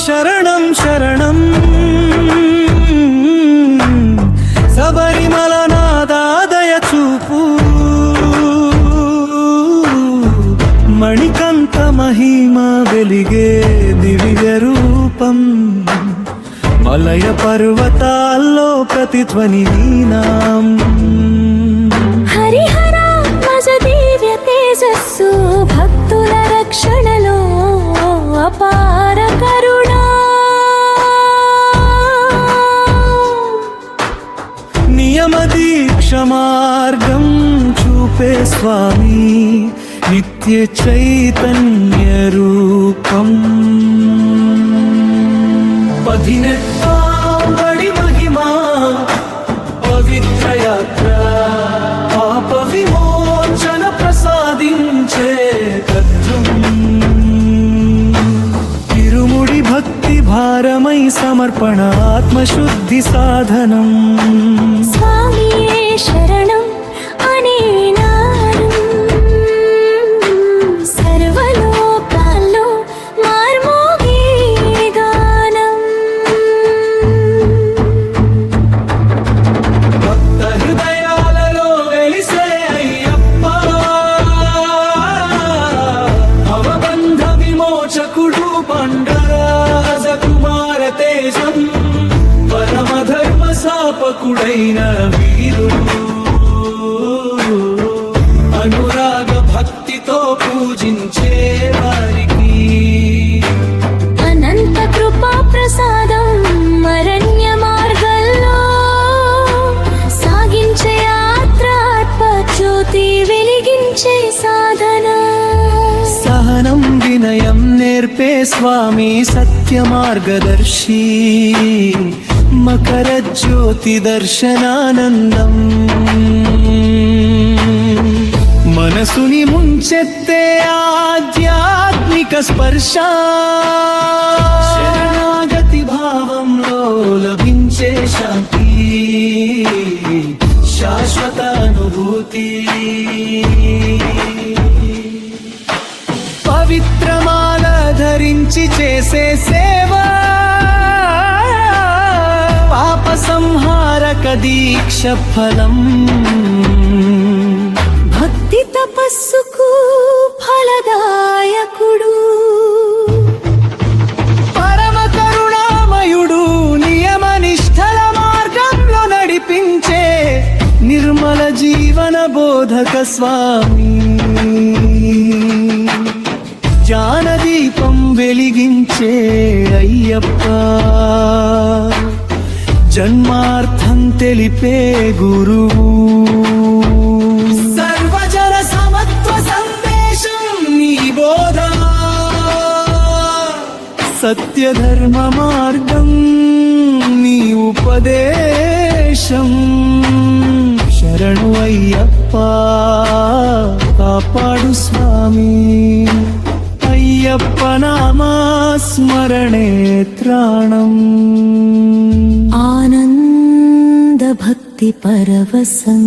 శరణం శరణం శబరిమల నాదాదయ చూపు మణికంఠ మహిమ వెలిగే దివ్య రూపం మలయ పర్వతాల్లో ప్రతిధ్వని నీనాం హరిహర మజ దివ్య తేజస్సు భక్తుల రక్షణలో అపార కరుణా నియమ దీక్ష మార్గం చూపే స్వామి నిత్య చైతన్య రూపం పదినెట్టాంబడి మహిమా పవిత్ర యాత్ర పాప విమోచన ప్రసాదించే తత్వం తిరుముడి భక్తి భారమై సమర్పణ ఆత్మశుద్ధి సాధనం స్వామియే శరణం అనే నాదం సర్వలోకాల్లో మార్మోగే గానం భక్త హృదయాలలో వెలిసే అయ్యప్ప అవబంధ విమోచకుడు పండరాజ కుమార తేజం పరమ ధర్మ సాపకుడైన వీరుడు అనురాగ భక్తితో పూజించే వారికి అనంత కృపా ప్రసాదం అరణ్య మార్గంలో సాగించే యాత్ర ఆత్మజ్యోతి వెలిగించే సాధన సహనం వినయం నేర్పే స్వామి సత్య మార్గదర్శి మకర జ్యోతి దర్శనానందం మనసుని ముంచెత్తే ఆధ్యాత్మిక స్పర్శ శరణాగతి భావంలో లభించే శాంతి శాశ్వత అనుభూతి పవిత్రమాల ధరించి చేసే సేవ పాప సంహారక దీక్ష ఫలం భక్తి తపస్సుకు ఫలదాయకుడు పరమ కరుణామయుడు నియమ నిష్ఠల మార్గంలో నడిపించే నిర్మల జీవన బోధక స్వామి జ్ఞానదీపం వెలిగించే అయ్యప్ప జన్మార్థం తెలిపే గురువు సర్వజన సమత్వ సందేశం నీ బోధ సత్యధర్మ మార్గం నీ ఉపదేశం శరణు అయ్యప్ప కాపాడు స్వామి అయ్యప్ప నామా స్మరణే త్రాణం ఆనంద భక్తి పరవశం